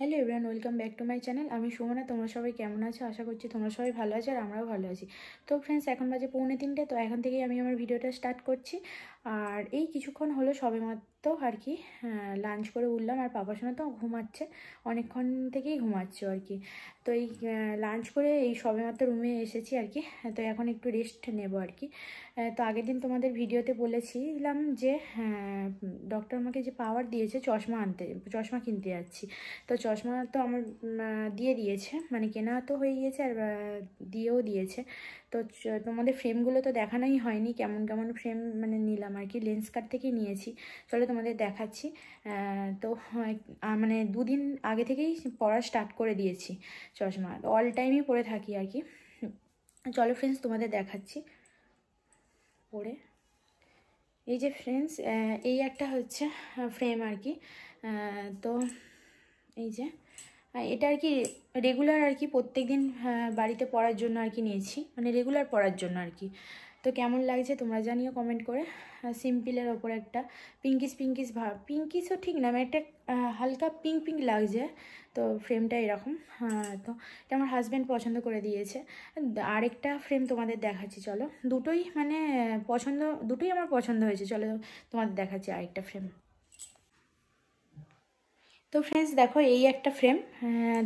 Hello everyone, welcome back to my channel. আমি সুমনা। তোমরা সবাই কেমন আছো? আশা করছি তোমরা সবাই ভালো আছো আর আমরাও ভালো আছি। তো ফ্রেন্ডস, এখন বাজে 2:45। তো এখন থেকেই আমি আমার ভিডিওটা স্টার্ট করছি। আর এই কিছুক্ষণ হলো সবেমাত্র আর কি লাঞ্চ করে উঠলাম। আর পাপা সোনা তো ঘুমাচ্ছে, অনেকক্ষণ থেকেই ঘুমাচ্ছে আর কি। তো এই লাঞ্চ করে এই সবেমাত্র রুমে এসেছি আর কি। তো এখন একটু রেস্ট নেব আর কি। তো আগের দিন তোমাদের ভিডিওতে বলেছিলাম যে ডক্টর আমাকে যে পাওয়ার দিয়েছে চশমা কিনতে যাচ্ছি। তো চশমা তো আমার দিয়ে দিয়েছে, মানে কেনা তো হয়ে গিয়েছে আর দিয়েও দিয়েছে। তো তোমাদের ফ্রেমগুলো তো দেখানোই হয়নি, কেমন কেমন ফ্রেম মানে নিলাম আর কি। লেন্স কার্ট থেকে নিয়েছি, চলো তোমাদের দেখাচ্ছি। তো মানে 2 দিন আগে থেকেই পড়া স্টার্ট করে দিয়েছি। চশমা অল টাইমই পরে থাকি আর কি। চলো ফ্রেন্ডস, তোমাদের দেখাচ্ছি পরে। এই যে ফ্রেন্ডস, এই একটা হচ্ছে ফ্রেম আর কি। তো এই যে এটা আর কি রেগুলার আর কি, প্রত্যেক দিন বাড়িতে পড়ার জন্য আর কি নিয়েছি, মানে রেগুলার পড়ার জন্য আর কি। তো কেমন লাগছে তোমরা জানিও কমেন্ট করে। সিম্পলের ওপর একটা পিঙ্কিশ ভাব, পিঙ্কিশও ঠিক না, মানে একটা হালকা পিঙ্ক লাগছে। তো ফ্রেমটা এরকম। তো এটা আমার হাজব্যান্ড পছন্দ করে দিয়েছে। আরেকটা ফ্রেম তোমাদের দেখাচ্ছি, চলো। দুটোই মানে দুটোই আমার পছন্দ হয়েছে। চলো তোমাদের দেখাচ্ছি আরেকটা ফ্রেম। তো ফ্রেন্ডস দেখো, এই একটা ফ্রেম,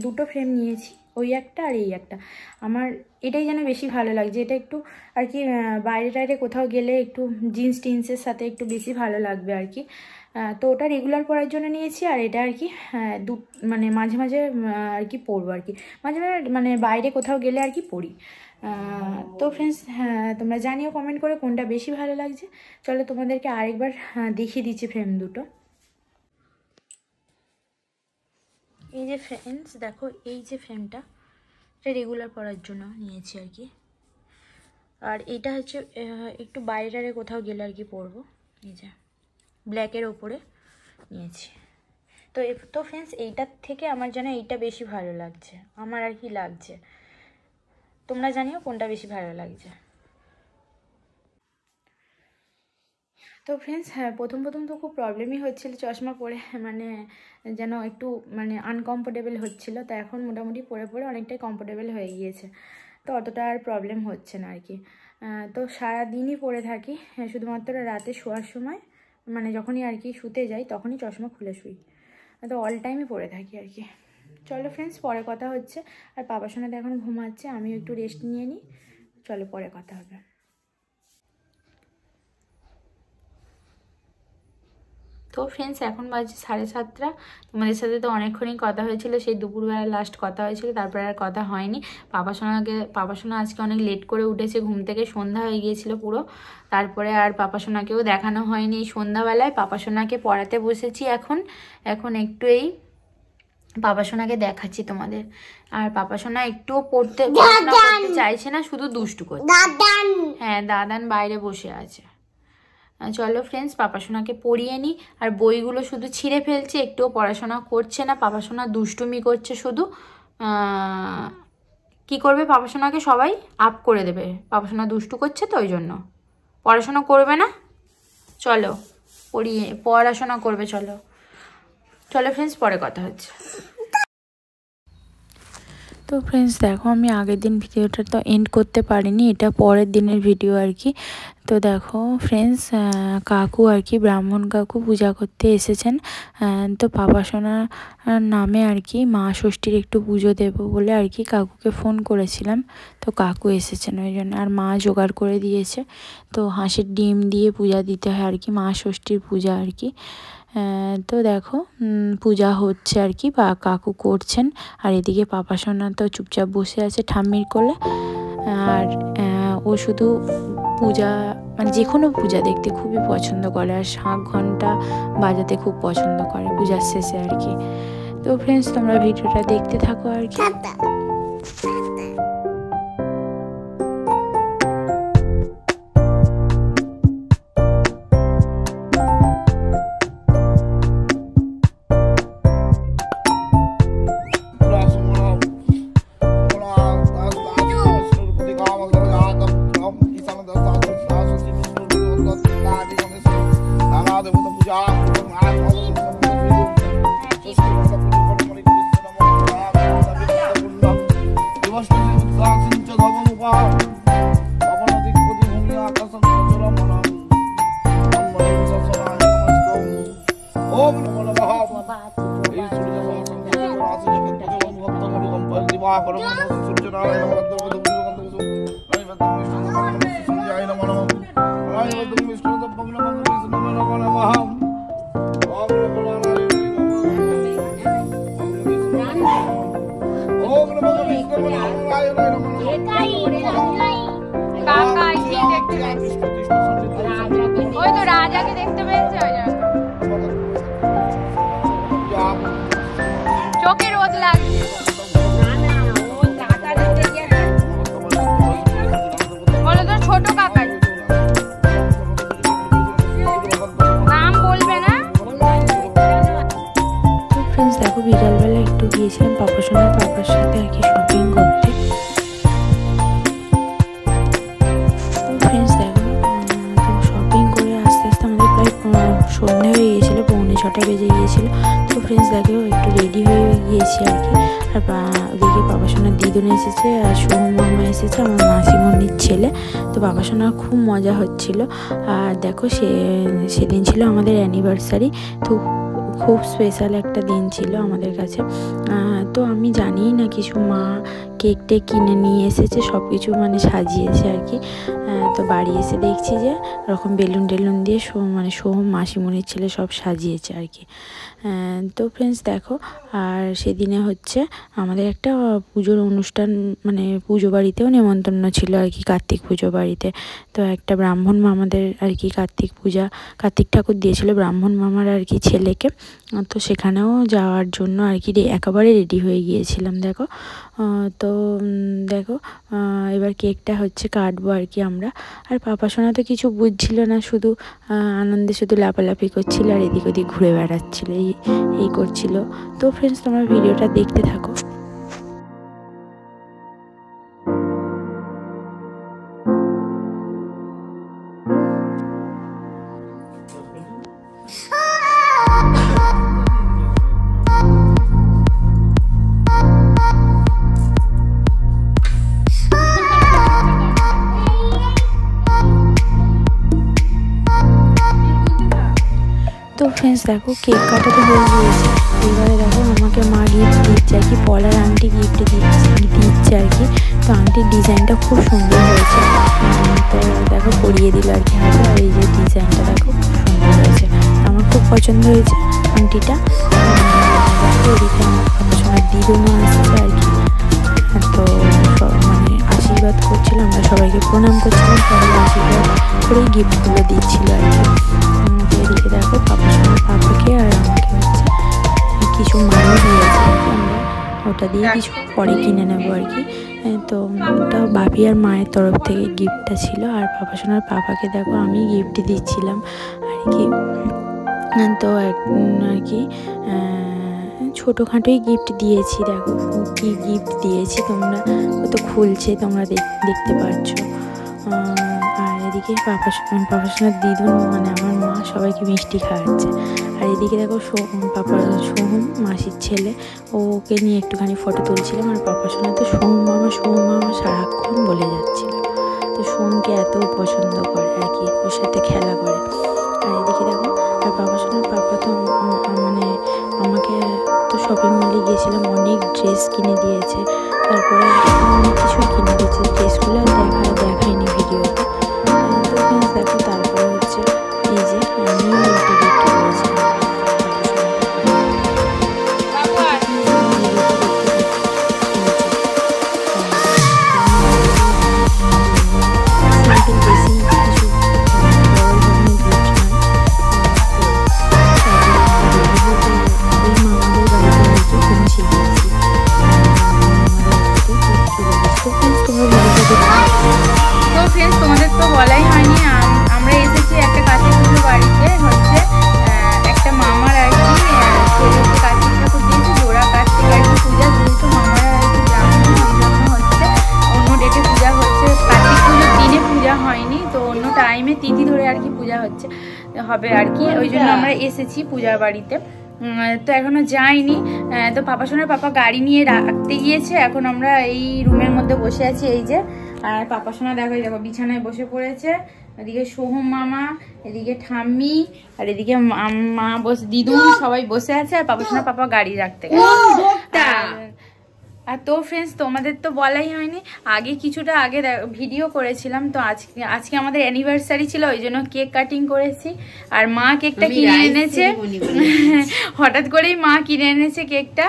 দুটো ফ্রেম নিয়েছি, ওই একটা আর এই একটা। আমার এটাই যেন বেশি ভালো লাগছে। এটা একটু আর কি বাইরে টাইরে কোথাও গেলে একটু জিন্সের সাথে একটু বেশি ভালো লাগবে আর কি। তো ওটা রেগুলার পরার জন্য নিয়েছি। আর এটা আর কি মানে মাঝে মাঝে আর কি পরবো আর কি, মাঝে মাঝে মানে বাইরে কোথাও গেলে আর কি পরি। তো ফ্রেন্ডস, তোমরা জানিও কমেন্ট করে কোনটা বেশি ভালো লাগছে। চলো তোমাদেরকে আরেকবার দেখিয়ে দিচ্ছি ফ্রেম দুটো। এই যে ফ্রেন্ডস দেখো, এই যে ফ্রেমটা, এটা রেগুলার পরার জন্য নিয়েছি আর কি। আর এটা হচ্ছে একটু বাইরে কোথাও গেলে আর কি পরবো। এই যে ব্ল্যাকের ওপরে নিয়েছি। তো ফ্রেন্ডস, এইটার থেকে আমার যেন এইটা বেশি ভালো লাগছে, আমার আর কি লাগছে। তোমরা জানিও কোনটা বেশি ভালো লাগছে। তো ফ্রেন্ডস, প্রথম তো খুব প্রবলেমই হচ্ছিলো চশমা পরে, মানে যেন একটু মানে আনকমফোর্টেবল হচ্ছিলো। তো এখন মোটামুটি পরে অনেকটাই কমফোর্টেবল হয়ে গিয়েছে। তো অতটা আর প্রবলেম হচ্ছে না আর কি। তো সারাদিনই পরে থাকি, শুধুমাত্র রাতে শোয়ার সময়, মানে যখনই আর কি শুতে যাই তখনই চশমা খুলে শুই। তো অল টাইমই পরে থাকি আর কি। চলো ফ্রেন্ডস, পরে কথা হচ্ছে। আর বাবার সঙ্গে এখন ঘুমাচ্ছে, আমিও একটু রেস্ট নিয়ে নিই। চলো পরে কথা হবে। তো ফ্রেন্ডস, এখন বাজে 7:30। তোমাদের সাথে তো অনেকক্ষণই কথা হয়েছিল, সেই দুপুরবেলা লাস্ট কথা হয়েছিল, তারপরে আর কথা হয়নি। পাপা সোনা আজকে অনেক লেট করে উঠেছে ঘুম থেকে, সন্ধ্যা হয়ে গিয়েছিল পুরো। তারপরে আর পাপা সোনাকেও দেখানো হয়নি। এই সন্ধ্যাবেলায় পাপা সোনাকে পড়াতে বসেছি। এখন একটু এই পাপা সোনাকে দেখাচ্ছি তোমাদের। আর পাপা সোনা একটুও পড়তে চাইছে না, শুধু দুষ্টু করছে। হ্যাঁ, দাদান বাইরে বসে আছে। চলো ফ্রেন্ডস, পাপা সোনাকে পড়িয়ে নিই। আর বইগুলো শুধু ছিঁড়ে ফেলছে, একটুও পড়াশোনা করছে না। পাপা সোনা দুষ্টুমি করছে শুধু। কি করবে, পাপা সোনাকে সবাই আপ করে দেবে। পাপা সোনা দুষ্টু করছে, তো ওই জন্য পড়াশোনা করবে না। চলো পড়াশোনা করবে। চলো ফ্রেন্ডস, পরে কথা হচ্ছে। তো ফ্রেন্ডস দেখো, আমি আগের দিন ভিডিওটা তো এন্ড করতে পারিনি, এটা পরের দিনের ভিডিও আর কি। তো দেখো ফ্রেন্ডস, কাকু আর কি, ব্রাহ্মণ কাকু পূজা করতে এসেছেন। তো পাপা সোনার নামে আর কি মা ষষ্ঠীর একটু পুজো দেবো বলে আর কি কাকুকে ফোন করেছিলাম। তো কাকু এসেছেন ওই জন্য, আর মা জোগাড় করে দিয়েছে। তো হাঁসের ডিম দিয়ে পূজা দিতে হয় আর কি, মা ষষ্ঠীর পূজা আর কি। তো দেখো পূজা হচ্ছে আর কি, বা কাকু করছেন। আর এদিকে পাপা সোনা তো চুপচাপ বসে আছে ঠাম্মির কোলে। আর ও শুধু পূজা, মানে যে কোনো পূজা দেখতে খুবই পছন্দ করে, আর শাঁখ ঘন্টা বাজাতে খুব পছন্দ করে পূজার শেষে আর কি। তো ফ্রেন্ডস, তোমরা ভিডিওটা দেখতে থাকো আর কি। রাজাকে দেখতে পেয়েছে চোখে রোদ লাগছে। বলো তো ছোট কাকা নাম বলবে না। ফ্রেন্ডস দেখো বিকালবেলা একটু গিয়েছিলাম পাপার সাথে আর কি শপিং করতে। ফ্রেন্ডস দেখো শপিং করে আস্তে আস্তে আমাদের প্রায় সন্ধ্যা হয়ে গিয়েছিলো, 6:45 বেজে গিয়েছিলো। তো ফ্রেন্ডস দেখো একটু রেডি হয়ে গিয়েছি আর কি। আর ওদিকে বাবা সোনার দিদুন এসেছে আর সোহম মামা এসেছে, আমার মাসিমণির ছেলে। তো বাবা সোনার খুব মজা হচ্ছিল। আর দেখো সেদিন ছিল আমাদের অ্যানিভার্সারি, তো খুব স্পেশাল একটা দিন ছিল আমাদের কাছে। তো আমি জানি না কিছু, মা কেক টেক কিনে নিয়ে এসেছে, সব কিছু মানে সাজিয়েছে আর কি। তো বাড়ি এসে দেখছি যে এরকম বেলুন টেলুন দিয়ে সোহম মাসিমণির ছেলে সব সাজিয়েছে আর কি। তো ফ্রেন্ডস দেখো, আর সেদিনে হচ্ছে আমাদের একটা পুজোর অনুষ্ঠান, মানে পুজো বাড়িতেও নেমন্তন্ন ছিল আর কি, কার্তিক পুজো বাড়িতে। তো একটা ব্রাহ্মণ মামাদের আর কি কার্তিক ঠাকুর দিয়েছিল ব্রাহ্মণ মামার আর কি ছেলেকে। তো সেখানেও যাওয়ার জন্য আর কি একেবারে রেডি হয়ে গিয়েছিলাম। দেখো তো দেখো এবার কেকটা হচ্ছে কাটবো আর কি আমরা। আর পাপা সোনা তো কিছু বুঝছিল না, শুধু আনন্দে শুধু লাফালাফি করছিল আর এদিক ওদিক ঘুরে বেড়াচ্ছিল, এই করছিল। তো ফ্রেন্ডস তোমরা ভিডিওটা দেখতে থাকো। তো ফ্রেন্ডস দেখো কেক কাটাতে হয়ে গিয়েছে। এবারে দেখো আমাকে মা গিফট দিচ্ছে আর কি, পলার আংটি গিফট দিচ্ছে আর কি। তো আংটির ডিজাইনটা খুব সুন্দর হয়েছে। তো দেখো পরিয়ে দিল আর কি হাতে। আর এই যে ডিজাইনটা দেখো খুব সুন্দর হয়েছে, আমার খুব পছন্দ হয়েছে আংটিটা। এদিকে আমার পাপা সোনার দিদুনও আসছে আর কি। তো মানে আশীর্বাদ করছিল, আমরা সবাইকে প্রণাম করছিলাম, সবাই আশীর্বাদ করেই গিফটগুলো দিচ্ছিল আর কি। এদিকে দেখো পাপা সোনার পাপাকে আর আমাকে হচ্ছে কিছু মালও দিয়েছে, আমরা ওটা দিয়ে কিছু পরে কিনে নেবো আর কি। তো ওটা বাপি আর মায়ের তরফ থেকে গিফটটা ছিল। আর পাপা সোনার পাপাকে দেখো আমি গিফট দিচ্ছিলাম আর কি। তো আর কি ছোটোখাটোই গিফট দিয়েছি। দেখো কি গিফট দিয়েছি, তোমরা ও তো খুলছে, তোমরা দেখতে পাচ্ছ। আর এদিকে পাপা সোনার দিদুন মানে আমার মা সবাইকে মিষ্টি খাওয়াচ্ছে। আর এদিকে দেখো সোহম মাসির ছেলে, ওকে নিয়ে একটুখানি ফটো তুলছিলাম। আর পাপা সোনা তো সোহম মামা সারাক্ষণ বলে যাচ্ছিল। তো সোহমকে এত পছন্দ করে আর কি, ওর সাথে খেলা করে। আর এদিকে দেখো, আর পাপা সোনার পাপা তো মানে আমাকে তো শপিং মলে গিয়েছিলাম, অনেক ড্রেস কিনে দিয়েছে। তারপরে অনেক কিছু কিনে দিয়েছে, ড্রেসগুলো দেখায়নি ভিডিওতে। তো ফ্রেন্ডস দেখো তারপরে হচ্ছে এই যে আমিও একটা গিফট করেছিলাম। তোমাদের তো বলাই হয়নি, আমরা এসেছি একটা কার্তিক পুজো বাড়িতে, হচ্ছে একটা মামার আর কি ছেলেকে কার্তিক ঠাকুর দিয়েছে, জোড়া কার্তিক আর কি পূজা, যেহেতু মামারা আর কি ব্রাহ্মণ, ওই জন্য হচ্ছে অন্য ডেটে পূজা হচ্ছে, কার্তিক পুজোর দিনে পূজা হয়নি, তো অন্য টাইমে তিথি ধরে আর কি পূজা হবে আর কি। ওই জন্য আমরা এসেছি পূজার বাড়িতে। তো এখনো যাইনি। তো পাপা সোনার পাপা গাড়ি নিয়ে রাখতে গিয়েছে, এখন আমরা এই রুমের মধ্যে বসে আছি। এই যে আর পাপা সোনা দেখো বিছানায় বসে পড়েছে, এদিকে সোহম মামা, এদিকে ঠাম্মি, আর এদিকে মা দিদুন সবাই বসে আছে। আর পাপা সোনার পাপা গাড়ি রাখতে গেছে। আর তো ফ্রেন্ডস তোমাদের তো বলাই হয়নি, আগে কিছুটা আগে ভিডিও করেছিলাম, তো আজকে আমাদের অ্যানিভার্সারি ছিল, ওই জন্য কেক কাটিং করেছি। আর মা কেকটা কিনে এনেছে, হঠাৎ করেই মা কিনে এনেছে কেকটা,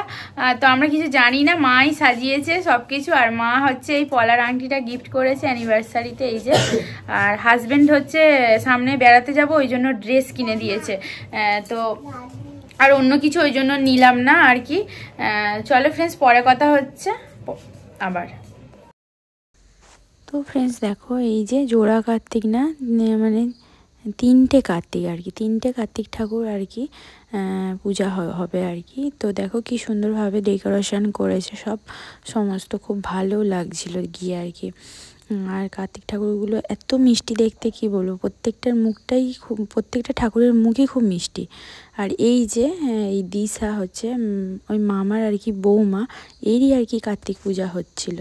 তো আমরা কিছু জানি না, মাই সাজিয়েছে সব কিছু। আর মা হচ্ছে এই পলার আংটিটা গিফট করেছে অ্যানিভার্সারিতে, এই যে। আর হাজব্যান্ড হচ্ছে সামনে বেড়াতে যাব, ওই জন্য ড্রেস কিনে দিয়েছে, তো আর অন্য কিছু ওই জন্য নিলাম না আর কি। চলো ফ্রেন্ডস, পরে কথা হচ্ছে আবার। তো ফ্রেন্ডস দেখো, এই যে জোড়া কার্তিক না, মানে 3টে কার্তিক আর কি, 3টে কার্তিক ঠাকুর আর কি পূজা হবে আর কি। তো দেখো কি সুন্দরভাবে ডেকোরেশন করেছে সমস্ত, খুব ভালো লাগছিল গিয়ে আর কি। আর কার্তিক ঠাকুরগুলো এত মিষ্টি দেখতে, কি বলবো, প্রত্যেকটা ঠাকুরের মুখই খুব মিষ্টি। আর এই যে এই দিশা হচ্ছে ওই মামার আর কি বৌমা, এরই আর কি কার্তিক পূজা হচ্ছিল।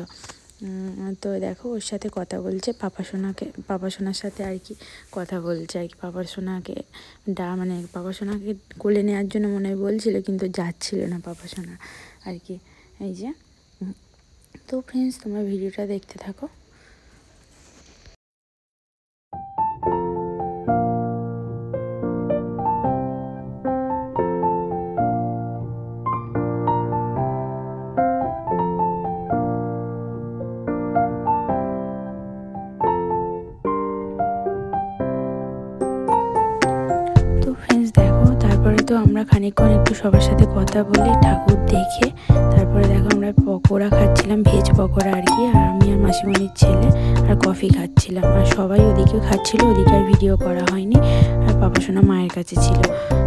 তো দেখো ওর সাথে কথা বলছে, পাপা সোনার সাথে আর কি কথা বলছে আর কি। পাপা সোনাকে কোলে নেওয়ার জন্য মনে হয় বলছিল, কিন্তু যাচ্ছিল না পাপা সোনা আর কি, এই যে। তো ফ্রেন্ডস তোমরা ভিডিওটা দেখতে থাকো। তো আমরা খানিকক্ষণ একটু সবার সাথে কথা বলে ঠাকুর দেখে তারপরে দেখো আমরা পকোড়া খাচ্ছিলাম, ভেজ পকোড়া আর কি। আর আমি আর মাসিমণির ছেলে আর কফি খাচ্ছিলাম, আর সবাই ওদিকে খাচ্ছিল, ওদিকে আর ভিডিও করা হয়নি। আর পাপা সোনা মায়ের কাছে ছিল।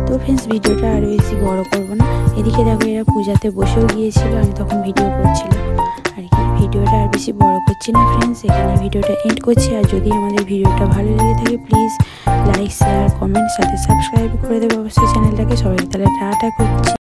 তো ফ্রেন্ডস ভিডিওটা আর বেশি বড় করব না। এদিকে দেখো এরা পূজাতে বসেও গিয়েছিল, আমি তখন ভিডিও করছিলাম আর কি। ভিডিওটা আর বেশি বড় করছি না ফ্রেন্ডস, এখানে ভিডিওটা এন্ড করছি। আর যদি আমাদের ভিডিওটা ভালো লেগে থাকে প্লিজ লাইক, শেয়ার, কমেন্ট, সাথে সাবস্ক্রাইব করে দেবো অবশ্যই চ্যানেলটাকে। সবাই তাহলে টাটা করছি।